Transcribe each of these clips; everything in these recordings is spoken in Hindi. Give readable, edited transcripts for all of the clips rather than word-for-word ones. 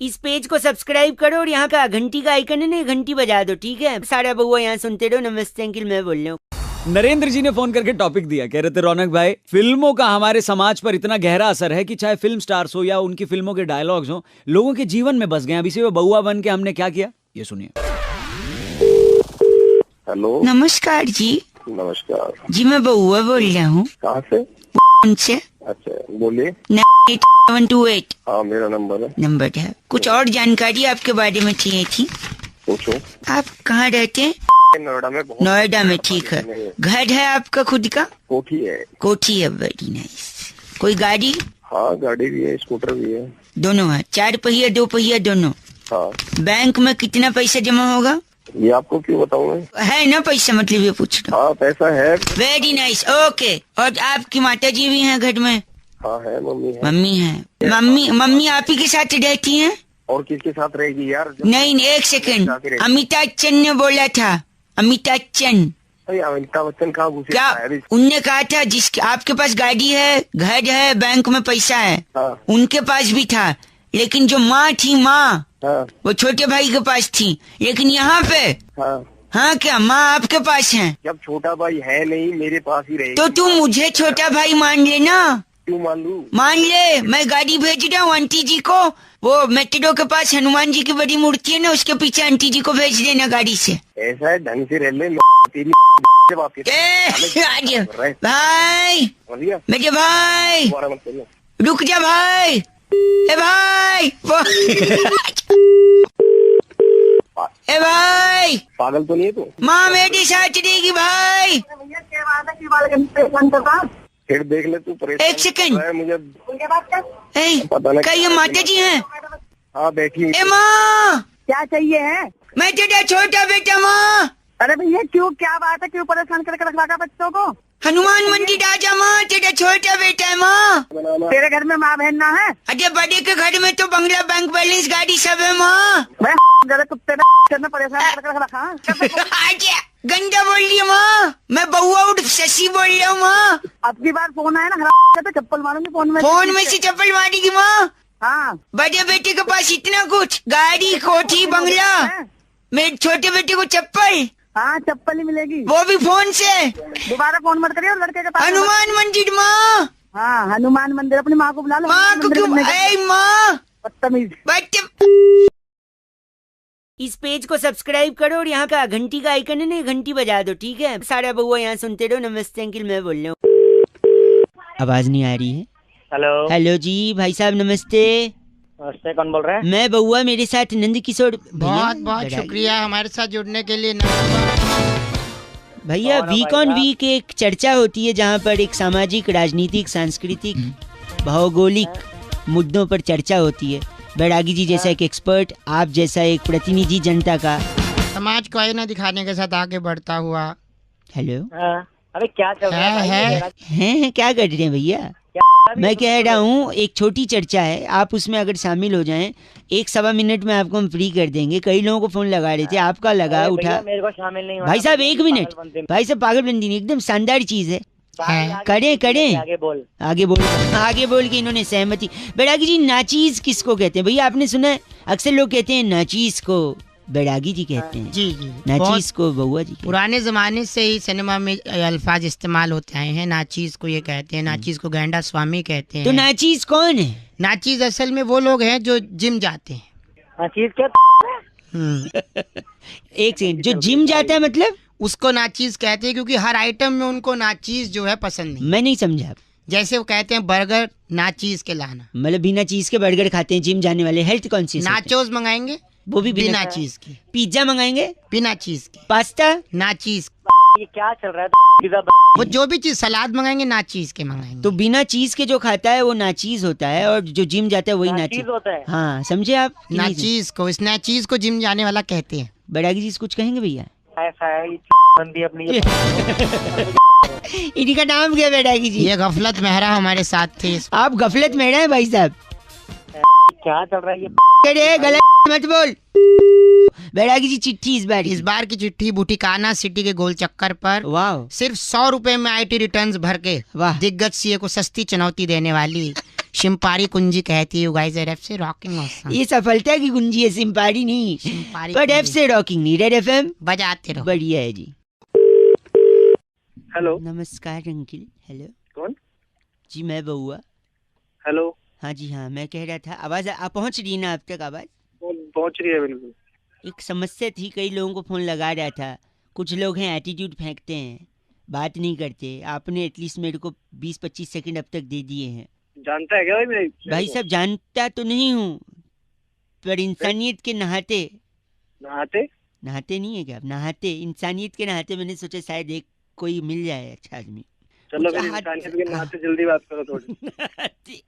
इस पेज को सब्सक्राइब करो और यहाँ का घंटी का आइकन है ना, घंटी बजा दो, ठीक है? सारा बउआ यहाँ सुनते रहो। नमस्ते अंकिल, मैं बोल रहा हूँ। नरेंद्र जी ने फोन करके टॉपिक दिया, कह रहे थे रौनक भाई, फिल्मों का हमारे समाज पर इतना गहरा असर है कि चाहे फिल्म स्टार्स हो या उनकी फिल्मों के डायलॉग्स हो, लोगों के जीवन में बस गए। अभी से वो बउआ बन के हमने क्या किया, ये सुनिए। हेलो, नमस्कार जी। नमस्कार जी मैं बउआ बोल रहा हूँ। कहाँ से? उनसे अच्छा, बोलिए। 728 हाँ, मेरा नंबर है। नंबर है। कुछ और जानकारी आपके बारे में चाहिए थी। पूछो। आप कहाँ रहते हैं? नोएडा में। नोएडा में, ठीक है। घर है आपका खुद का? कोठी है। कोठी है, वेरी नाइस। कोई गाड़ी? हाँ, गाड़ी भी है, स्कूटर भी है। दोनों है? 4 पहिया 2 पहिया दोनों? हाँ। बैंक में कितना पैसा जमा होगा? ये आपको क्यों बताऊँ मैं? है ना पैसा, मतलब ये पूछ रहा हूँ। हाँ, पैसा है। Very nice, okay. और आपकी माता जी भी हैं घर में? हाँ है, मम्मी है। मम्मी है। मम्मी आप ही के साथ रहती हैं? और किसके साथ रहेगी यार? नहीं, एक सेकंड। अमिताभ बच्चन ने बोला था, अमिताभ बच्चन। अमिताभ बच्चन कहाँ घुसे? क्या उनने कहा था? जिसके आपके पास गाड़ी है, घर है, बैंक में पैसा है, हाँ। उनके पास भी था। लेकिन जो माँ थी, माँ, हाँ। वो छोटे भाई के पास थी। लेकिन यहाँ पे हाँ क्या माँ आपके पास है? जब छोटा भाई है नहीं, मेरे पास ही रहेगी। तो तू मुझे छोटा भाई मान लेना। क्यों मान लूं? मान ले, मैं गाड़ी भेज रहा हूँ आंटी जी को। वो मेट्रो के पास हनुमान जी की बड़ी मूर्ति है ना, उसके पीछे आंटी जी को भेज देना गाड़ी से। ऐसा है, ढंग से रह ले। तेरी भाई, मेरे भाई, रुक जा भाई। ए भाई ए भाई, पागल तो नहीं है तू? माँ मेरी साथ देगी भाई। फिर देख ले तू। एक सेकंड, मुझे पता नहीं। क्या ये माता जी हैं? हाँ, बैठी। ए माँ, क्या चाहिए है? मैं तेरा छोटा बेटा। माँ, अरे भैया क्यों, क्या बात है? क्यों परेशान करके रखा था बच्चों को? हनुमान मंदिर आजा माँ, तेरा छोटा बेटा है माँ। तेरे घर में माँ बहन ना है? अरे बड़े के घर में तो बंगला, बैंक बैलेंस, गाड़ी सब है माँ। मैं जरा कुत्ते ने परेशान करके रखा। आजा, गंदा बोल रही है माँ। मैं बउआ उठ शशि बोल रहा हूँ माँ। अब की बार फोन आया ना, तो चप्पल मारूंगी फोन में से चप्पल मारेगी माँ। हाँ, बड़े बेटे के पास इतना कुछ, गाड़ी, कोठी, बंगला, मेरे छोटे बेटे को चप्पल। हाँ, चप्पल ही मिलेगी, वो भी फोन से। दोबारा फोन मत करिए लड़के के पास। हनुमान मंदिर माँ। हाँ, हनुमान मंदिर। अपनी माँ को बुला लो। माँ को क्यों? माँ बदतमीज। इस पेज को सब्सक्राइब करो और यहाँ का घंटी का आइकन है ना, घंटी बजा दो, ठीक है? सारा बउआ यहाँ सुनते रहो। नमस्ते अंकिल, मैं बोल रहा हूँ। आवाज नहीं आ रही है? हेलो। हेलो जी, भाई साहब नमस्ते। नमस्ते, कौन बोल रहे हैं? मैं बउआ, मेरे साथ नंद किशोर। बहुत बहुत शुक्रिया हमारे साथ जुड़ने के लिए। भैया, वीक ऑन वीक एक चर्चा होती है जहाँ पर एक सामाजिक, राजनीतिक, सांस्कृतिक, भौगोलिक मुद्दों पर चर्चा होती है। बैरागी जी जैसा एक एक्सपर्ट, आप जैसा एक प्रतिनिधि जनता का, समाज को आईना दिखाने के साथ आगे बढ़ता हुआ। हेलो। अरे क्या चल रहा है क्या कर रहे हैं भैया? मैं कह रहा हूँ एक छोटी चर्चा है, आप उसमें अगर शामिल हो जाएं, 1-1.25 मिनट में आपको हम फ्री कर देंगे। कई लोगों को फोन लगा रहे थे, आपका लगा, उठा। मेरे को शामिल नहीं। भाई साहब 1 मिनट, भाई साहब पागलबंदी नहीं, एकदम शानदार चीज है। करें आगे बोल के इन्होंने सहमति। बैरागी जी, नाचीज किसको कहते हैं भैया? आपने सुना है? अक्सर लोग कहते हैं नाचीज को बैरागी जी कहते हैं। जी जी, नाचीज को बउआ जी। पुराने जमाने से ही सिनेमा में अल्फाज इस्तेमाल होते आए हैं। नाचीज को ये कहते हैं, नाचीज को गैंडा स्वामी कहते हैं। तो नाचीज कौन है? नाचीज असल में वो लोग हैं जो जिम जाते हैं। नाचीज क्या? एक सेकंड, जो जिम जाता है मतलब उसको नाचीज कहते हैं, क्योंकि हर आइटम में उनको नाचीज जो है पसंद नहीं। मैं नहीं समझा। जैसे वो कहते हैं बर्गर नाचीज के लाना, मतलब बिना चीज के बर्गर खाते हैं जिम जाने वाले। Health conscious. नाचोस मंगाएंगे, वो भी बिना चीज की। पिज्जा मंगाएंगे, बिना चीज की। पास्ता, नाचीज। ये क्या चल रहा है? वो जो भी चीज, सलाद मंगाएंगे नाचीज के मंगाएंगे। तो बिना चीज के जो खाता है वो नाचीज होता है, और जो जिम जाता है वही नाचीज होता है। हाँ, समझे आप? नाचीज को, इस नाचीज को जिम जाने वाला कहते हैं। बैरागी जी कुछ कहेंगे भैया? अपनी इनका नाम क्या बैरागी जी? ये गफलत मेहरा हमारे साथ थे। आप गफलत मेहरा है भाई साहब? क्या चल रहा है ये? अरे गलत मत बोल। बैरागी जी चिट्ठी इस बार की चिट्ठी बुटिकाना सिटी के गोल चक्कर पर। वाह। सिर्फ 100 रुपए में IT रिटर्न्स भर के वाह, दिग्गज सीए को सस्ती चुनौती देने वाली शिम्पारी कुंजी कहती है यू गाइस आर एफ से रॉकिंग ऑसम। ये सफलता की कुंजी है, सिम्पारी नहीं। शिम्पारी पर एफ कुंजी। से रॉकिंग नहीं, रेड एफएम बजाते रहो। बढ़िया है जी। हेलो, नमस्कार अंकिल। हेलो कौन? जी मैं बउआ। हेलो, हाँ जी हाँ, मैं कह रहा था आवाज़ आप पहुँच रही है ना आप तक आवाज़? पहुंच रही है बिल्कुल। एक समस्या थी, कई लोगों को फ़ोन लगा रहा था। कुछ लोग हैं एटीट्यूड फेंकते हैं, बात नहीं करते। आपने एटलीस्ट मेरे को 20-25 सेकंड अब तक दे दिए हैं। जानता है क्या भाई मेरे भाई साहब जानता तो नहीं हूँ, पर इंसानियत के नहाते नहाते? नहाते नहीं है क्या आप? नहाते इंसानियत के नहाते मैंने सोचा शायद एक कोई मिल जाए अच्छा आदमी। चलो कुछ फिर हाथ- इंसानियत के नहाते जल्दी बात करो थोड़ी।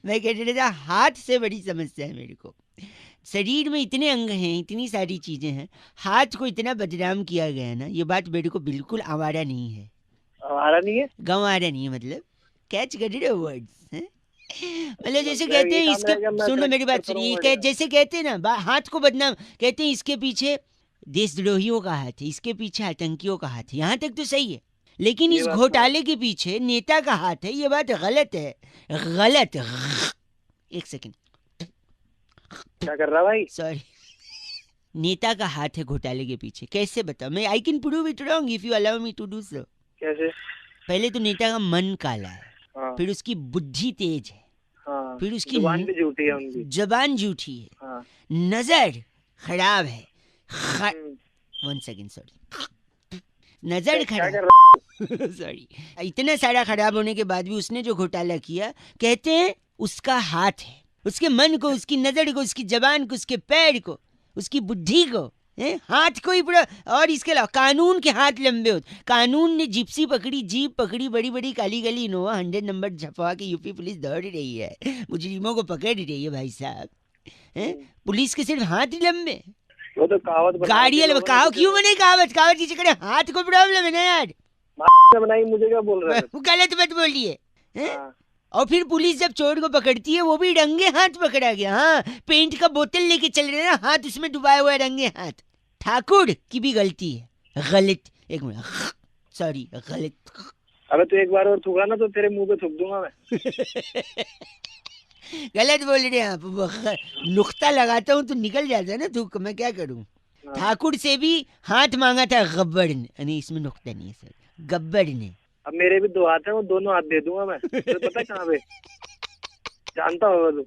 मैं कह रहा था हाथ से बड़ी समस्या है मेरे को। शरीर में इतने अंग हैं, इतनी सारी चीजें हैं, हाथ को इतना बदनाम किया गया है ना, ये बात मेरे को बिल्कुल आवारा नहीं है। हमारा नहीं है। गंवारा नहीं है, मतलब कैच कर रहे हो वर्ड्स हैं? मतलब जैसे मैं कहते ये हैं काम इसके, रहेगा, मैं सुनो correct मेरी बात करता सुनिए, रहूंगा। जैसे कहते हैं ना हाथ को बदनाम, कहते हैं इसके पीछे देशद्रोहियों का हाथ है, इसके पीछे आतंकियों का हाथ है। यहाँ तक तो सही है, लेकिन ये इस बात तो घोटाले के पीछे नेता का हाथ है, ये बात गलत है। गलत। एक सेकंड, क्या कर रहा भाई? सॉरी। नेता का हाथ है घोटाले के पीछे, कैसे बताओ मैं? I can prove it wrong if you allow me to do so. कैसे? पहले तो नेता का मन काला है, हाँ फिर उसकी बुद्धि तेज है, हाँ, फिर उसकी जुबान भी झूठी है उनकी। जबान झूठी है, हाँ। नजर खराब है। हम्म, 1 सेकंड, सॉरी, नजर क्या कर खराब। सॉरी, इतना सारा खराब होने के बाद भी उसने जो घोटाला किया, कहते हैं उसका हाथ है। उसके मन को, उसकी नजर को, उसकी जबान को, उसके पैर को, उसकी बुद्धि को, हाथ को ही पूरा। और इसके अलावा कानून के हाथ लंबे होते। कानून ने जिप्सी पकड़ी, जीप पकड़ी, बड़ी बड़ी काली गली इनोवा 100 नंबर झपवा के यूपी पुलिस दौड़ रही है, मुजरिमों को पकड़ रही है भाई साहब। पुलिस के सिर्फ हाथ ही लंबे, वो तो कहावत गाड़ी कहा क्यों बने? कहावत कहावत की चक्कर में हाथ को प्रॉब्लम है ना यार। बनाई, मुझे क्या बोल रहा है? गलत मत बोलिए। हाँ। और फिर पुलिस जब चोर को पकड़ती है, वो भी रंगे हाथ पकड़ा गया। हाँ, पेंट का बोतल लेके चल रहे हैं ना, हाथ उसमें डुबाया हुआ है, रंगे हाथ। ठाकुर की भी गलती है, गलत। एक मिनट, सॉरी, गलत। अबे तू एक बार और थूका ना तो तेरे मुंह पे थूक दूंगा मैं। गलत बोल रहे हैं आप। नुक्ता लगाता हूँ तो निकल जाता है ना थूक, मैं क्या करूँ? हाँ। ठाकुर से भी हाथ मांगा था गब्बर ने, नहीं इसमें नुक्ता नहीं है सर, गब्बर ने। अब मेरे भी 2 हाथ हैं, वो दोनों हाथ दे दूंगा मैं। तुझे पता है कहाँ पे? जानता होगा तू।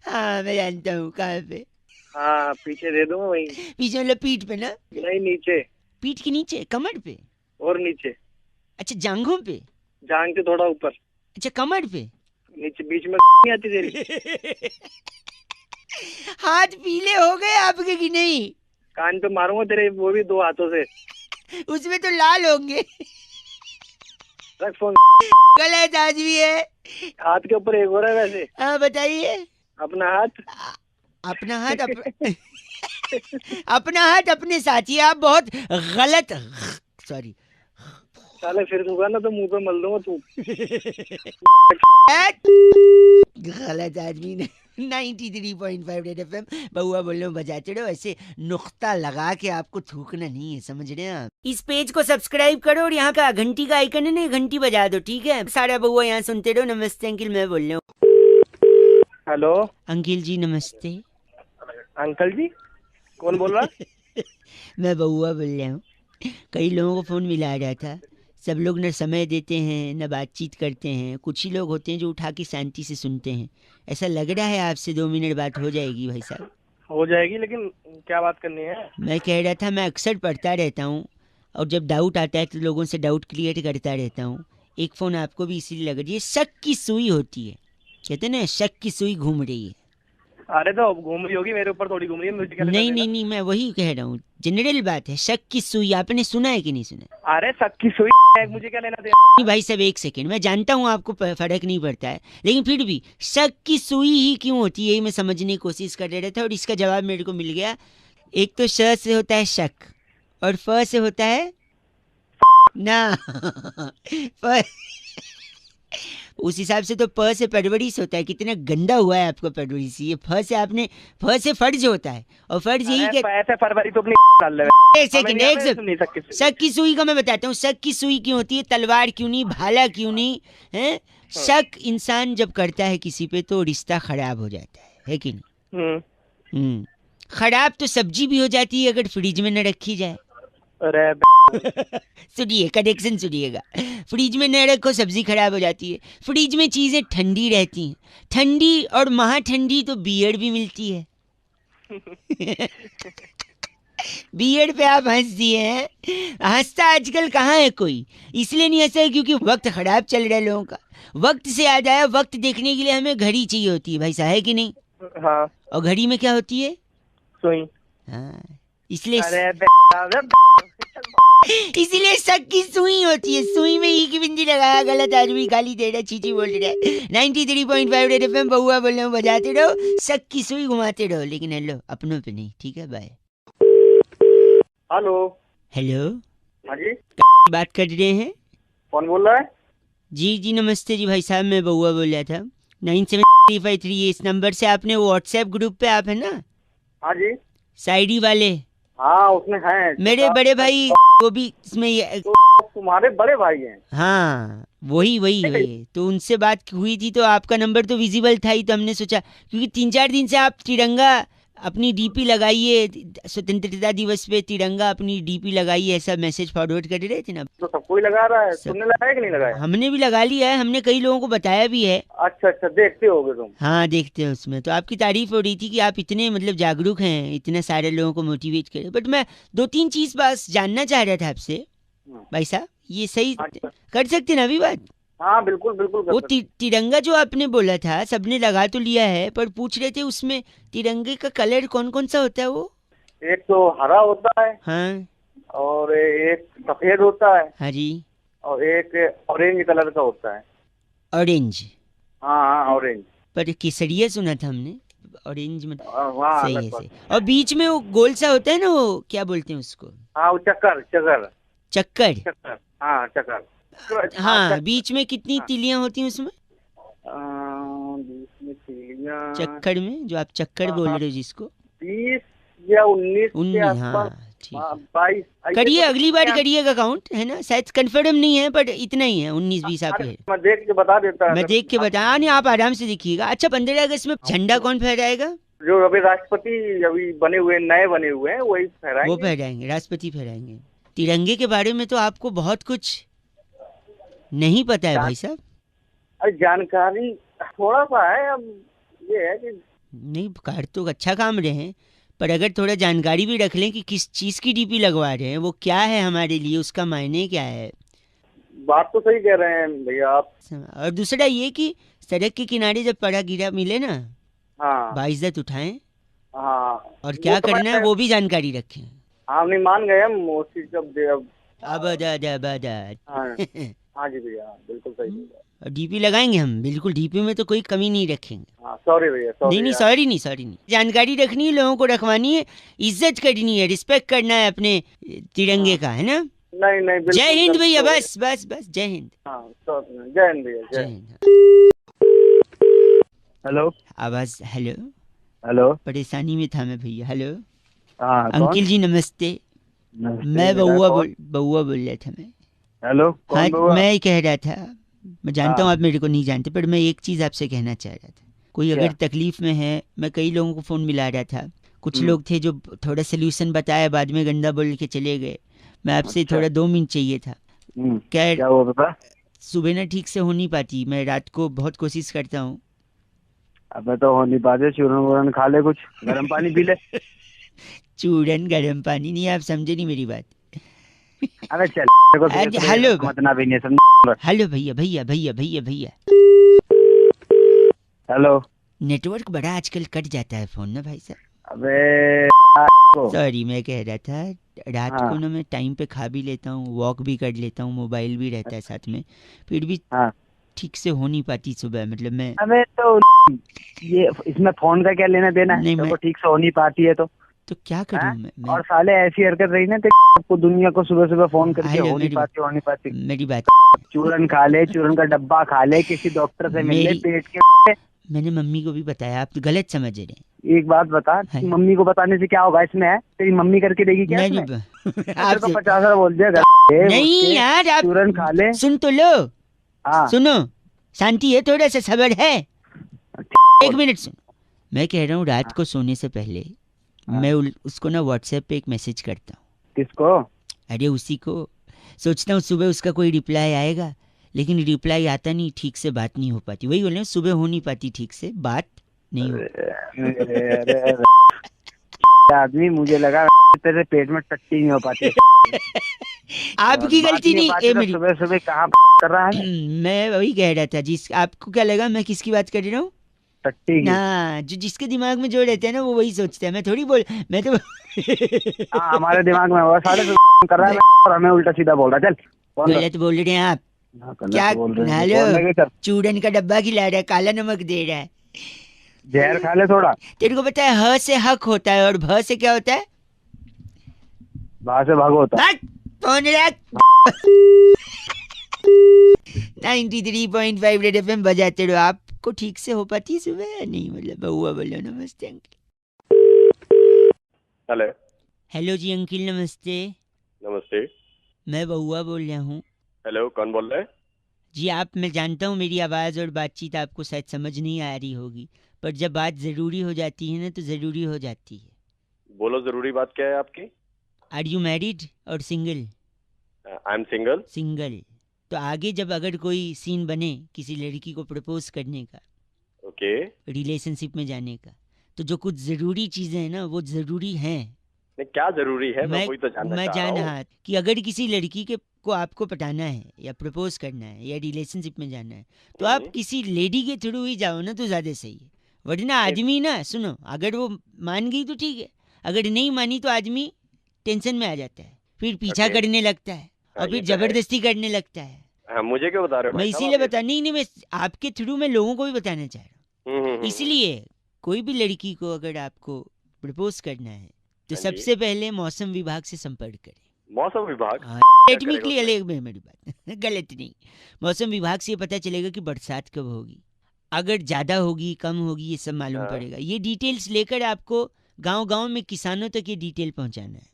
हाँ मैं जानता हूँ कहाँ पे। हाँ, पीछे दे दूंगा वहीं। पीछे मतलब पीठ पे ना? नहीं, नीचे पीठ के नीचे, कमर पे? और नीचे। अच्छा, जांघों पे? जांग के थोड़ा ऊपर। अच्छा, कमर पे? नीचे बीच में नहीं आती तेरी। हाथ पीले हो गए आपके कि नहीं? कान पे मारूंगा तेरे, वो भी 2 हाथों से। उसमें तो लाल होंगे। रख फोन। गलत आदमी है। हाथ के ऊपर एक और है वैसे। हाँ बताइए। अपना हाथ। अपना हाथ अपना हाथ अपने साथी। आप बहुत गलत, सॉरी। साले फिर थूका ना तो मुंह पे मल दूंगा तू। गलत आदमी ने। 93.5 रेड एफएम, बउआ बोल रहा हूँ, बजाते रहो। ऐसे नुक्ता लगा के आपको थूकना नहीं है, समझ रहे हैं आप? इस पेज को सब्सक्राइब करो और यहाँ का घंटी का आइकन है ना, घंटी बजा दो, ठीक है? सारा बउआ यहाँ सुनते रहो। नमस्ते अंकिल, मैं बोल रहा हूँ। हेलो अंकिल जी नमस्ते। अंकल जी, कौन बोल रहा? मैं बउआ बोल रहा हूँ। कई लोगों को फोन मिला रहा था, सब लोग न समय देते हैं न बातचीत करते हैं। कुछ ही लोग होते हैं जो उठा के शांति से सुनते हैं। ऐसा लग रहा है आपसे 2 मिनट बात हो जाएगी भाई साहब? हो जाएगी, लेकिन क्या बात करनी है? मैं कह रहा था, मैं अक्सर पढ़ता रहता हूँ और जब डाउट आता है तो लोगों से डाउट क्लियर करता रहता हूँ। एक फ़ोन आपको भी इसीलिए लग रही है। शक की सुई होती है, कहते हैं ना, शक की सुई घूम रही है। अरे तो घूम रही होगी, मेरे ऊपर थोड़ी घूम रही है। मुझे क्या लेना नहीं देना? नहीं नहीं, मैं वही कह रहा हूँ, जनरल बात है। शक की सुई आपने सुना है कि नहीं सुना? अरे शक की सुई है, मुझे क्या लेना देना? नहीं भाई साहब, एक सेकेंड, मैं जानता हूँ आपको फर्क नहीं पड़ता है, लेकिन फिर भी शक की सुई ही क्यों होती है, यही मैं समझने की कोशिश कर रहा था और इसका जवाब मेरे को मिल गया। एक तो श से होता है शक और फ से होता है ना। उस हिसाब से तो प से परवरिश होता है। कितना गंदा हुआ है आपका परवरिश। ये फ से फर्ज होता है और फर्ज यही अरे कि ऐसे फरवरी तो अपनी डाल ले। एक सेकंड, एक नहीं सेकंड। शक की सुई का मैं बताता हूँ। शक की सुई क्यों होती है? तलवार क्यों नहीं, भाला क्यों नहीं है? शक इंसान जब करता है किसी पे तो रिश्ता खराब हो जाता है कि नहीं? खराब तो सब्जी भी हो जाती है अगर फ्रिज में न रखी जाए। अरे सुनिए, कनेक्शन सुनिएगा। फ्रिज में न रखो, सब्जी खराब हो जाती है। फ्रिज में चीजें ठंडी रहती हैं, ठंडी और महा ठंडी तो बियर भी मिलती है। बियर पे आप हंस दिए हैं। हंसता आजकल कहाँ है कोई, इसलिए नहीं हंसा है क्योंकि वक्त खराब चल रहा है लोगों का। वक्त से याद आया, वक्त देखने के लिए हमें घड़ी चाहिए होती है भाई साहब, है कि नहीं? हाँ, और घड़ी में क्या होती है? सुई। हाँ, इसलिए इसीलिए शक की सुई होती है। सुई में ई की बिंदी लगाया, गलत आदमी गाली दे रहा, चीची बोल रहा है। 93.5 रेड एफएम, बहुआ बोल रहा हूँ, बजाते रहो, शक की सुई घुमाते रहो, लेकिन हेलो अपनों पे नहीं, ठीक है? बाय। हेलो। हेलो, हाँ जी, बात कर रहे हैं? कौन बोल रहा है? जी जी नमस्ते जी भाई साहब, मैं बहुआ बोल रहा था। 9753 इस नंबर से आपने वो व्हाट्सएप ग्रुप पे आप है ना हाँ जी, शायरी वाले, हाँ उसमें है मेरे बड़े भाई वो भी इसमें तुम्हारे बड़े भाई हैं। हाँ वही तो उनसे बात हुई थी तो आपका नंबर तो विजिबल था ही, तो हमने सोचा क्योंकि 3-4 दिन से आप तिरंगा अपनी डीपी लगाइए, स्वतंत्रता दिवस पे तिरंगा अपनी डीपी लगाइए, ऐसा मैसेज फॉरवर्ड कर रहे थे ना। तो सब कोई लगा रहा है, तुमने लगाया कि नहीं लगाया? हमने भी लगा लिया है, हमने कई लोगों को बताया भी है। अच्छा अच्छा, देखते होगे तुम? हाँ देखते हैं उसमें, तो आपकी तारीफ हो रही थी कि आप इतने मतलब जागरूक हैं, इतने सारे लोगों को मोटिवेट करें। बट मैं 2-3 चीज बस जानना चाह रहा था आपसे भाई साहब, ये सही कर सकते ना अभी बात? हाँ बिल्कुल बिल्कुल। वो तिरंगा जो आपने बोला था सबने लगा तो लिया है, पर पूछ रहे थे उसमें तिरंगे का कलर कौन कौन सा होता है? वो एक तो हरा होता है, हाँ, और एक सफेद होता है, हाँ जी, और एक ऑरेंज कलर का होता है। ऑरेंज? हाँ ऑरेंज। पर केसरिया सुना था हमने, ऑरेंज मतलब हाँ सही है सही। और बीच में वो गोल सा होता है ना, वो क्या बोलते हैं उसको? हाँ वो चक्कर चक्कर चक्कर। चक्कर, हाँ चक्कर। हाँ, बीच में कितनी तीलियां होती हैं उसमें? बीच में तीलियां चक्कर में, जो आप चक्कर बोल रहे हो जिसको, 20 या 19 के 19। आसपास। हाँ ठीक है, 22 करिए अगली बार करिएगा काउंट, है ना? शायद कंफर्म नहीं है पर इतना ही है, 19-20 आप है। मैं देख के बता देता हूँ। मैं देख के बता नहीं, आप आराम से देखिएगा। अच्छा, 15 अगस्त में झंडा कौन फहराएगा? जो अभी राष्ट्रपति अभी बने हुए नए बने हुए हैं वही फहराएंगे। वो फहराएंगे, राष्ट्रपति फहराएंगे। तिरंगे के बारे में तो आपको बहुत कुछ नहीं पता है भाई साहब। अरे जानकारी थोड़ा सा है, अब ये है कि नहीं, कार तो अच्छा काम रहे हैं, पर अगर थोड़ा जानकारी भी रख लें कि किस चीज की डीपी लगवा रहे हैं, वो क्या है हमारे लिए, उसका मायने क्या है। बात तो सही कह रहे हैं भैया आप। और दूसरा ये कि सड़क के किनारे जब पड़ा गिरा मिले ना, हाँ बाइज्जत उठाएं, हाँ, और क्या करना है वो भी जानकारी रखें। हाँ नहीं मान गए हम उसी जब हाँ जी भैया, बिल्कुल सही भैया। डीपी लगाएंगे हम, बिल्कुल डीपी में तो कोई कमी नहीं रखेंगे। हाँ सॉरी भैया, सॉरी। नहीं सॉरी नहीं, जानकारी रखनी है, लोगों को रखवानी है, इज्जत करनी है, रिस्पेक्ट करना है अपने तिरंगे का, है ना? नहीं जय हिंद भैया, बस जय हिंद। हाँ जय हिंद भैया, जय हिंद। हेलो आवाज, हेलो हेलो, परेशानी में था मैं भैया। हेलो हाँ अंकिल जी नमस्ते, मैं बउआ बोल रहा था मैं। हेलो हाँ, कौन? मैं ही कह रहा था, मैं जानता हूँ आप मेरे को नहीं जानते, पर मैं एक चीज आपसे कहना चाह रहा था। कोई अगर तकलीफ में है, मैं कई लोगों को फोन मिला रहा था, कुछ लोग थे जो थोड़ा सोल्यूशन बताया, बाद में गंदा बोल के चले गए। मैं आपसे थोड़ा 2 मिनट चाहिए था। क्या हुआ बता? सुबह ना ठीक से हो नहीं पाती, मैं रात को बहुत कोशिश करता हूँ। अब तो हो नहीं पाते, चूरन वूरन खा ले, कुछ गर्म पानी पी ले। चूरन गर्म पानी नहीं, आप समझे नहीं मेरी बात। अरे चल हेलो मतलब भी नहीं समझ। हेलो भैया हेलो, नेटवर्क बड़ा आजकल कट जाता है फोन ना भाई साहब। अबे सॉरी, मैं कह रहा था रात को ना मैं टाइम पे खा भी लेता हूँ, वॉक भी कर लेता हूँ, मोबाइल भी रहता है साथ में, फिर भी ठीक से हो नहीं पाती सुबह, मतलब मैं। अबे तो ये इसमें फोन का क्या लेना देना है? तो ठीक से हो नहीं पाती है तो क्या करूं मैं? और साले ऐसी हरकत रही ना आपको दुनिया को सुबह फोन करके हो नहीं पाती। मेरी बात, चूरन खा ले, चूरन का डब्बा खा ले, किसी डॉक्टर से मिल ले, पेट के। मैंने मम्मी को भी बताया, आप तो गलत समझ रहे हैं। एक बात बता, मम्मी को बताने से क्या होगा? इसमें है तेरी मम्मी करके देगी क्या? आप तो 50 बोल दिया। नहीं यार, आप चूरन खा ले, सुन तो लो। हाँ सुनो, शांति है, थोड़ा सा सब्र है। एक मिनट सुन, मैं कह रहा हूँ रात को सोने से पहले मैं उसको ना व्हाट्सएप पे एक मैसेज करता हूँ। किसको? अरे उसी को। सोचता हूँ सुबह उसका कोई रिप्लाई आएगा, लेकिन रिप्लाई आता नहीं, ठीक से बात नहीं हो पाती। वही बोल रहे हैं, सुबह हो नहीं पाती ठीक से, बात नहीं हो। आदमी, मुझे लगा तेरे पेट में टट्टी नहीं हो पाती। आपकी गलती नहीं है मेरी। सुबह सुबह कहाँ कर रहा है? मैं वही कह रहा था, जिस आपको क्या लगा मैं किसकी बात कर रहा हूँ? टट्टी की। हाँ, जो जिसके दिमाग में जो रहते हैं ना वो वही सोचते हैं। मैं थोड़ी बोल, मैं तो हाँ, हमारे दिमाग में वो सारे कर रहा है और हमें उल्टा सीधा बोल रहा है। चल गलत बोल रहे हैं आप। क्या क्या चूड़न का डब्बा खिला रहा है, काला नमक दे रहा है। जहर खा ले थोड़ा। तेरे को पता है ह से हक होता है और भ से क्या होता है? बाहर से भागो होता है। फोन रख। 93.5 रेड एफएम बजाते रहो। आपको ठीक से हो पाती है सुबह या नहीं? मतलब बउआ बोलो नमस्ते अंकल। हेलो। हेलो जी अंकल, नमस्ते। नमस्ते। मैं बउआ बोल रहा हूँ। हेलो, कौन बोल रहा है? जी आप, मैं जानता हूँ मेरी आवाज़ और बातचीत आपको शायद समझ नहीं आ रही होगी, पर जब बात ज़रूरी हो जाती है ना तो ज़रूरी हो जाती है। बोलो, जरूरी बात क्या है आपकी? आर यू मैरिड और single? I am single. Single. तो आगे जब अगर कोई सीन बने किसी लड़की को प्रपोज करने का, ओके। रिलेशनशिप में जाने का, तो जो कुछ ज़रूरी चीज़ें हैं ना वो ज़रूरी हैं। नहीं, क्या जरूरी है? मैं वही तो जानना मैं चाह जान रहा हूँ। रहा कि अगर किसी लड़की के को आपको पटाना है या प्रपोज करना है या रिलेशनशिप में जाना है तो आप किसी लेडी के थ्रू ही जाओ ना तो ज़्यादा सही है। वरना आदमी ना, सुनो, अगर वो मान गई तो ठीक है, अगर नहीं मानी तो आदमी टेंशन में आ जाता है, फिर पीछा करने लगता है और फिर जबरदस्ती करने लगता है। हाँ, मुझे क्यों बता रहे हो? मैं इसीलिए बता नहीं, मैं आपके थ्रू मैं लोगों को भी बताना चाह रहा हूँ। इसलिए कोई भी लड़की को अगर आपको प्रपोज करना है तो सबसे पहले मौसम विभाग से संपर्क करें। मौसम विभाग? टेक्निकली अलग में मेरी बात गलत नहीं। मौसम विभाग से ये पता चलेगा कि बरसात कब होगी, अगर ज्यादा होगी कम होगी ये सब मालूम पड़ेगा। ये डिटेल्स लेकर आपको गांव-गांव में किसानों तक ये डिटेल पहुंचाना है।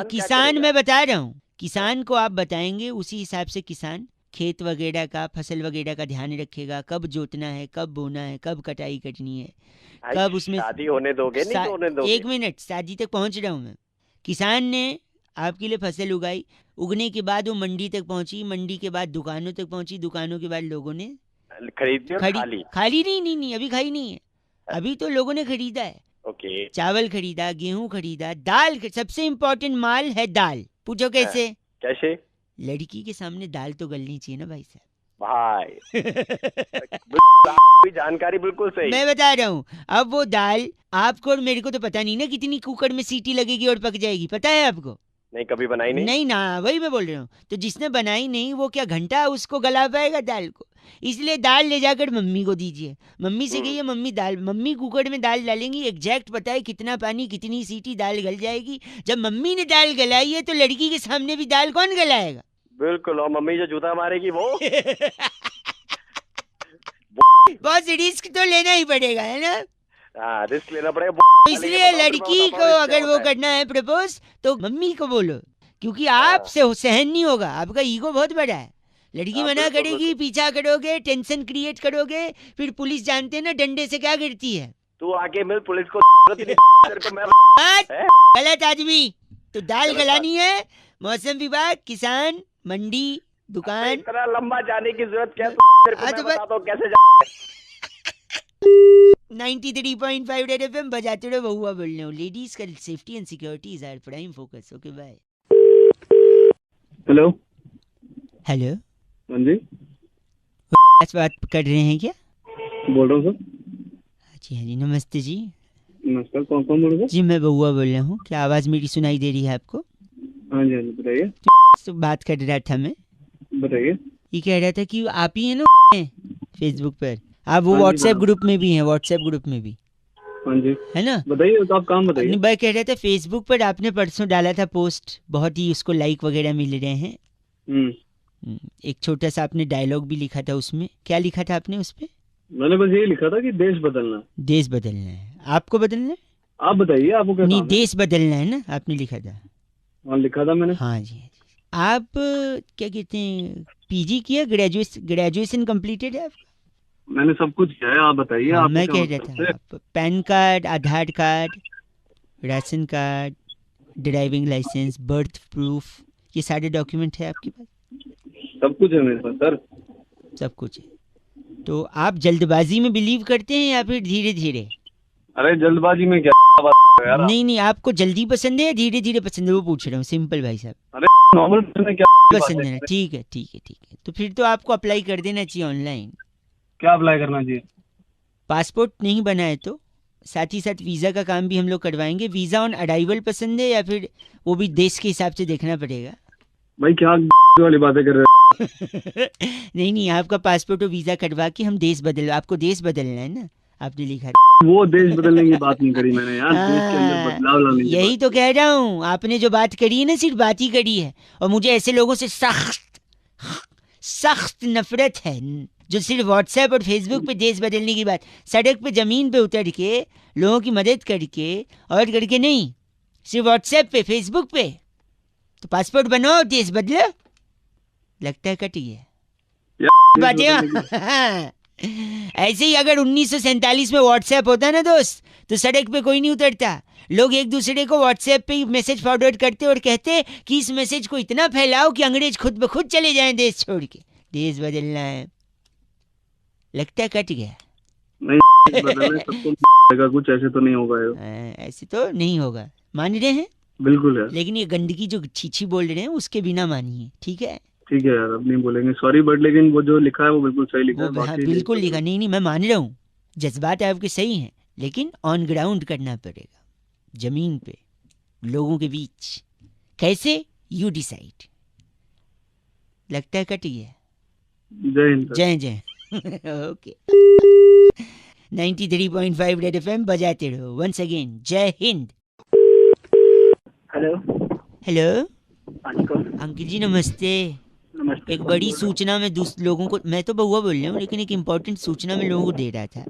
किसान मैं बता रहा हूँ, किसान को आप बताएंगे, उसी हिसाब से किसान खेत वगैरह का, फसल वगैरह का ध्यान रखेगा, कब जोतना है, कब बोना है, कब कटाई करनी है, कब उसमें शादी होने दोगे नहीं होने दोगे? एक मिनट, शादी तक पहुंच रहा हूँ मैं। किसान ने आपके लिए फसल उगाई, उगने के बाद वो मंडी तक पहुंची, मंडी के बाद दुकानों तक पहुंची, दुकानों के बाद लोगों ने खाली खाली नहीं, अभी खाई नहीं है, अभी तो लोगों ने खरीदा है। ओके। चावल खरीदा, गेहूं खरीदा, दाल, सबसे इम्पोर्टेंट माल है दाल। पूछो कैसे? कैसे? लड़की के सामने दाल तो गलनी चाहिए ना भाई साहब। भाई आपकी जानकारी बिल्कुल सही। मैं बता रहा हूँ, अब वो दाल आपको और मेरे को तो पता नहीं ना कितनी कुकर में सीटी लगेगी और पक जाएगी, पता है आपको? नहीं, कभी बनाई नहीं। नहीं ना, वही मैं बोल रहा हूँ। तो जिसने बनाई नहीं वो क्या घंटा उसको गला पाएगा दाल को? इसलिए दाल ले जाकर मम्मी को दीजिए। मम्मी से कहिए मम्मी दाल, मम्मी कुकर में दाल डालेंगी, एग्जैक्ट पता है कितना पानी, कितनी सीटी, दाल गल जाएगी। जब मम्मी ने दाल गलाई है तो लड़की के सामने भी दाल कौन गलाएगा? बिल्कुल, और मम्मी जो जूता मारेगी वो बहुत रिस्क तो लेना ही पड़ेगा, है ना? हाँ, रिस्क लेना पड़ेगा। इसलिए लड़की को अगर वो करना है प्रपोज तो मम्मी को बोलो, क्योंकि आपसे सहन नहीं होगा, आपका ईगो बहुत बड़ा है। लड़की मना करेगी, पीछा करोगे, टेंशन क्रिएट करोगे, फिर पुलिस जानते हैं ना डंडे से क्या गिरती है। तू आके मिल पुलिस को गलत आदमी। तो दाल गलानी है, मौसम विभाग, किसान, मंडी, दुकान। इतना लंबा जाने की जरूरत क्या? तो बता दो कैसे 93.5 रेड एफएम बजाते रहो, बहुआ बोल रहे हो। लेडीज का safety and security is our prime focus. Okay bye. Hello. Hello, हाँ जी, बात कर रहे हैं क्या? बोल रहा हूँ सर। जी हाँ जी, नमस्ते जी। नमस्कार, कौन कौन बोल रहे हो? जी मैं बहुआ बोल रहा हूँ। क्या आवाज़ मेरी सुनाई दे रही है आपको? हाँ जी, हाँ जी, बताइए। तो बात कर रहा था मैं, बताइए। ये कह रहा था कि आप ही है ना फेसबुक पर, आप वो व्हाट्सएप ग्रुप में भी हैं, व्हाट्सएप ग्रुप में भी हाँ जी, है ना? बताइए, तो आप काम बताइए। मैं कह रहा था फेसबुक पर आपने परसों डाला था पोस्ट, बहुत ही उसको लाइक वगैरह मिल रहे हैं। एक छोटा सा आपने डायलॉग भी लिखा था उसमें, क्या लिखा था आपने उस पे? मैंने बस यही लिखा था कि देश बदलना। देश बदलना है, आपको बदलना है? आप बताइए, आपको क्या नहीं, काम है? देश बदलना है ना, आपने लिखा था। हाँ, लिखा था मैंने। हाँ जी, हाँ जी। आप क्या कहते हैं, पीजी किया, ग्रेजुएशन कंप्लीटेड है आपका? मैंने सब कुछ किया है, आप बताइए। हाँ, आप मैं कह रहा था आप PAN card, Aadhaar card, ration card, driving licence, birth proof, ये सारे डॉक्यूमेंट है आपके पास? सब कुछ है मेरे पास सर। सब कुछ है। तो आप जल्दबाजी में बिलीव करते हैं या फिर धीरे धीरे? अरे जल्दबाजी में क्या बात कर रहे हो यार? नहीं नहीं, आपको जल्दी पसंद है या धीरे धीरे पसंद है, वो पूछ रहा हूँ सिंपल भाई साहब। अरे नॉर्मल में क्या पसंद है ना, ठीक है ठीक है ठीक है। तो फिर तो आपको अप्लाई कर देना चाहिए ऑनलाइन। क्या अप्लाई करना चाहिए? पासपोर्ट नहीं बना है तो साथ ही साथ वीज़ा का काम भी हम लोग करवाएंगे। वीज़ा ऑन अराइवल पसंद है या फिर वो भी देश के हिसाब से देखना पड़ेगा? भाई क्या वाली बातें कर रहे हो? नहीं नहीं, आपका पासपोर्ट और वीज़ा करवा के हम देश बदल, आपको देश बदलना है ना, आपने लिखा। वो देश बदलने की बात नहीं करी मैंने यार, देश के अंदर हाँ, बदलाव लाने की यही तो कह रहा हूँ, आपने जो बात करी है ना सिर्फ बात ही करी है। और मुझे ऐसे लोगों से सख्त नफरत है जो सिर्फ व्हाट्सएप और फेसबुक पे देश बदलने की बात, सड़क पे जमीन पे उतर के लोगों की मदद करके और करके नहीं, सिर्फ व्हाट्सएप पे फेसबुक पे। तो पासपोर्ट बनाओ, देश बदलो। लगता है कट गया बातें। ऐसे ही अगर 1947 में व्हाट्सएप होता ना दोस्त, तो सड़क पे कोई नहीं उतरता। लोग एक दूसरे को व्हाट्सएप पे मैसेज फॉरवर्ड करते और कहते कि इस मैसेज को इतना फैलाओ कि अंग्रेज खुद ब खुद चले जाएं देश छोड़ के। देश बदलना है, लगता है कट गया। नहीं बदलने सबको कुछ ऐसे तो नहीं होगा। ऐसे तो नहीं होगा, मान रहे हैं? बिल्कुल यार। लेकिन ये गंदगी जो छीछी बोल रहे हैं उसके बिना मानिए, ठीक है? ठीक है यार, अब नहीं बोलेंगे सॉरी, बट लेकिन वो जो लिखा है वो बिल्कुल सही लिखा है। हाँ, बाकी बिल्कुल लिखा। नहीं नहीं, मैं मान रहा हूँ, जज्बात आपके सही हैं, लेकिन ऑन ग्राउंड करना पड़ेगा, जमीन पे, लोगों के बीच। कैसे? You decide. लगता है कट गया। जय हिंद। जय जय। ओके। 93.5 रेड एफएम बजाते रहो। वंस अगेन जय हिंद। हेलो। हेलो हाँ जी, कौन? अंकिल जी नमस्ते। नमस्ते। एक बड़ी सूचना में लोगों को, मैं तो बउआ बोल रहा हूँ, लेकिन एक इम्पोर्टेंट सूचना में लोगों को दे रहा था।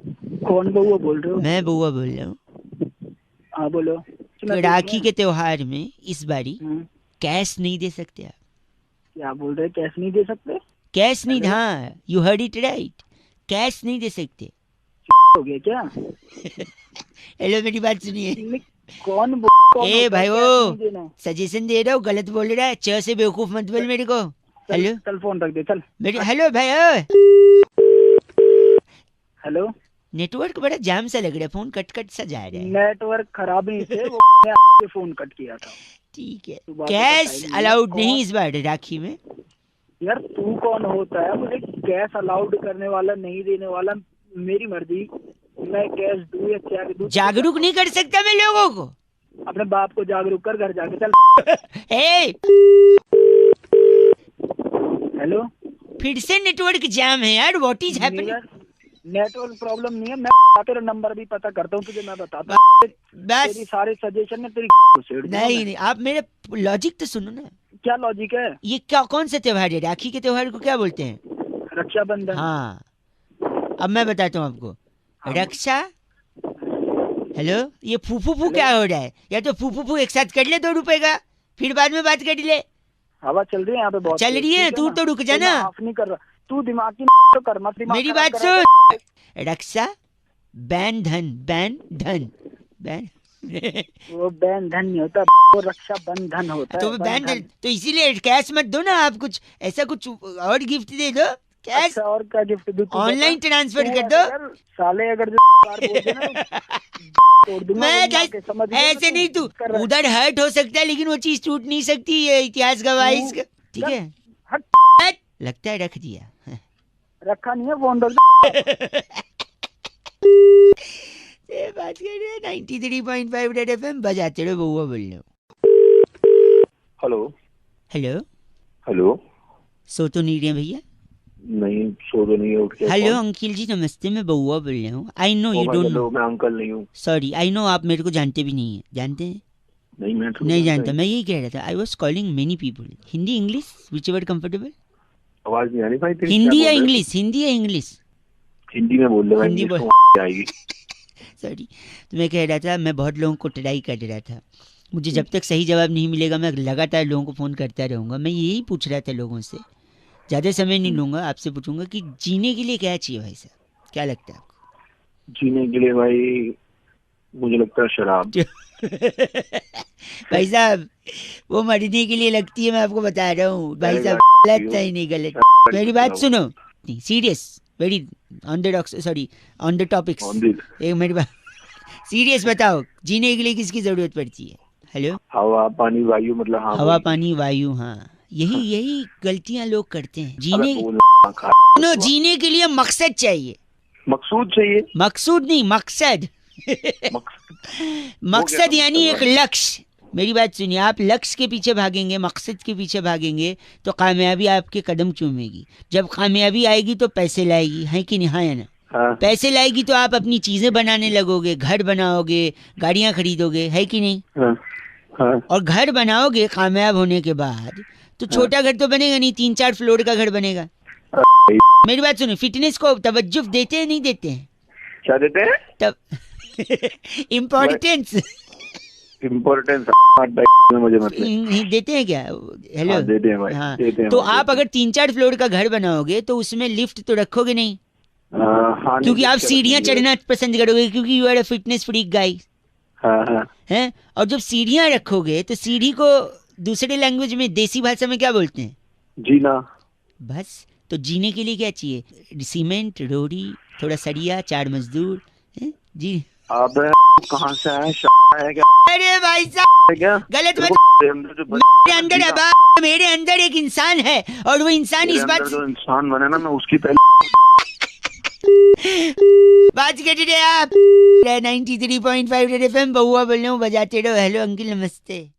कौन बउआ बोल रहे हो? मैं बउआ बोल रहा हूँ। हाँ बोलो। तो राखी के त्योहार में इस बारी हम्म, कैश नहीं दे सकते आप? क्या बोल रहे? कैश नहीं दे सकते? कैश नहीं, हाँ, you heard it right, cash नहीं दे सकते। हो गया क्या? हेलो, मेरी बात सुनिए। कौन ए भाई, वो सजेशन दे रहा हूँ, गलत बोल रहा है। च से बेवकूफ मत बोल मेरे को। हेलो, चल फोन रख दे, चल। मेरी हेलो भाई। ओए, हेलो। नेटवर्क बड़ा जाम सा लग रहा है, फोन कट कट सा जा रहा है। नेटवर्क खराब नहीं थे, वो ने फोन कट किया था। ठीक है, सुबह कैश बताइए, अलाउड कौन? नहीं इस बार राखी में। यार तू कौन होता है मुझे कैश अलाउड करने वाला, नहीं देने वाला? मेरी मर्जी, मैं कैश दूं या क्या दूं? जागरूक नहीं कर सकता मैं लोगों को? अपने बाप को जागरूक कर, घर जाके चल। ए, हेलो। फिर से नेटवर्क जाम है यार, what is happening? Network problem नहीं है, मैं तेरा नंबर भी पता करता हूँ तुझे, मैं बताता हूँ। बस तेरी सारे सजेशन में तेरी को छेड़ दूंगा नहीं मैं। नहीं, आप मेरे लॉजिक तो सुनो ना। क्या लॉजिक है? ये क्या, कौन सा त्योहार है? राखी के त्योहार को क्या बोलते हैं? रक्षाबंधन। हाँ, अब मैं बताता हूँ आपको। हाँ। रक्षा, हेलो, ये फूफू क्या हो रहा है? या तो फूफू एक साथ कर ले 2 रुपए का, फिर बाद में बात कर ले। हवा चल रही है यहाँ पे बहुत चल तेज, रही है, ठीक तू ना? तो रुक जा तो ना। मैं ऑफ नहीं कर रहा, तू दिमाग की तो कर मत, दिमाग मेरी खराब बात करा सुन। रक्षा बैन धन, बैन धन, बैन वो बैन धन नहीं होता, वो रक्षा बंधन होता है। तो बैन धन, तो इसीलिए कैश मत दो ना आप, कुछ ऐसा कुछ और गिफ्ट दे दो। कैश अच्छा, और क्या गिफ्ट दूं? तू ऑनलाइन बता। ट्रांसफर तू कर ऐसा दो। कर, साले अगर जो बार बोल देना तोड़ दूंगा मैं वरना के, समझ गया ऐसे ना नहीं, तू कर रहा है। उधर हर्ट हो सकता है लेकिन वो चीज टूट नहीं सकती, ये इतिहास गवाह है इसका, ठीक है? हट। हट, लगता है रख दिया। रखा नहीं है, फोन रख। ये बात कर रहे हैं 93.5 रेड एफएम बजाते रहो, बउआ बोल रहे हो। हेलो। Hello, hello. सो तो नहीं रहे भैया? नहीं, सो तो नहीं है, उठ के। हेलो अंकिल जी नमस्ते, मैं बउआ बोल रहा हूँ। I know you don't know, मैं अंकल नहीं हूँ। सॉरी, आई नो आप मेरे को जानते भी नहीं है। जानते हैं? नहीं, मैं तो नहीं जानता। मैं यही कह रहा था, I was calling many people. Hindi, English, which ever comfortable. आवाज नहीं आ रही भाई तेरी। हिंदी या इंग्लिश? हिंदी या इंग्लिश? हिंदी में बोल रहे हिंदी भाई, बोल। आएगी। सॉरी, तो मैं कह रहा था, मैं बहुत लोगों को ट्राई कर रहा था, मुझे जब तक सही जवाब नहीं मिलेगा मैं लगातार लोगों को फ़ोन करता रहूँगा। मैं यही पूछ रहा था लोगों से ज्यादा समय नहीं लूंगा, आपसे पूछूंगा कि जीने के लिए क्या चाहिए भाई साहब, क्या लगता है आपको? जीने के लिए भाई मुझे लगता है शराब। भाई साहब वो मरने के लिए लगती है, मैं आपको बता रहा हूँ भाई अरे साहब, यार, गलत है नहीं गलत। शराब मेरी बात पिलाओ। सुनो, serious very on the sorry on the topics. On the- एक मेरी बात सीरियस बताओ, जीने के लिए किसकी जरूरत पड़ती है? हेलो, हवा पानी वायु मतलब हाँ हवा बोल। पानी वायु, हाँ यही गलतियां लोग करते हैं। अबे जीने बोल खा। नो, जीने के लिए मकसद चाहिए, मकसूद चाहिए। मकसूद नहीं मकसद। मकसद यानी एक लक्ष्य। मेरी बात सुनिए, आप लक्ष्य के पीछे भागेंगे, मकसद के पीछे भागेंगे तो कामयाबी आपके कदम चूमेगी। जब कामयाबी आएगी तो पैसे लाएगी, है कि नहीं? हाँ या ना? हाँ पैसे लाएगी तो आप अपनी चीजें बनाने लगोगे, घर बनाओगे, गाड़ियां खरीदोगे, है कि नहीं? हाँ हाँ और घर बनाओगे कामयाब होने के बाद तो छोटा घर तो बनेगा नहीं, 3-4 फ्लोर का घर बनेगा। मेरी बात सुनो, फिटनेस को तवज्जो देते हैं नहीं देते हैं? क्या देते हैं? तब इम्पोर्टेंस इम्पोर्टेंस मुझे मतलब देते हैं क्या? हेलो, हाँ, देते हैं भाई, हाँ, देते हैं तो भाई, आप देते अगर 3-4 फ्लोर का घर बनाओगे तो उसमें लिफ्ट तो रखोगे नहीं, हैं। हाँ, क्योंकि नहीं, आप क्या सीढ़ियां रखेंगे? चढ़ना पसंद करोगे, क्योंकि you are a fitness freak guy हाँ हाँ हैं। और जब सीढ़ियां रखोगे तो सीढ़ी को दूसरे लैंग्वेज में, देसी भाषा में क्या बोलते हैं? जीना। बस, तो जीने के लिए क्या चाहिए? सीमेंट, रोड़ी, थोड़ा सरिया, 4 मजदूर, हैं? जी। आप कहाँ से आए? है क्या? अरे भाई साहब है क्या? गलत मत। मेरे अंदर जो मेरे अंदर है बा- मेरे अंदर एक इंसान है और वो इंसान मेरे इस बात अंदर जो इंसान बने ना, मैं उसकी पहले बात कर रहे आप 93.5 रेड एफएम, बहुआ बोल रहा हूँ, बजाते रहो। हेलो अंकिल, नमस्ते।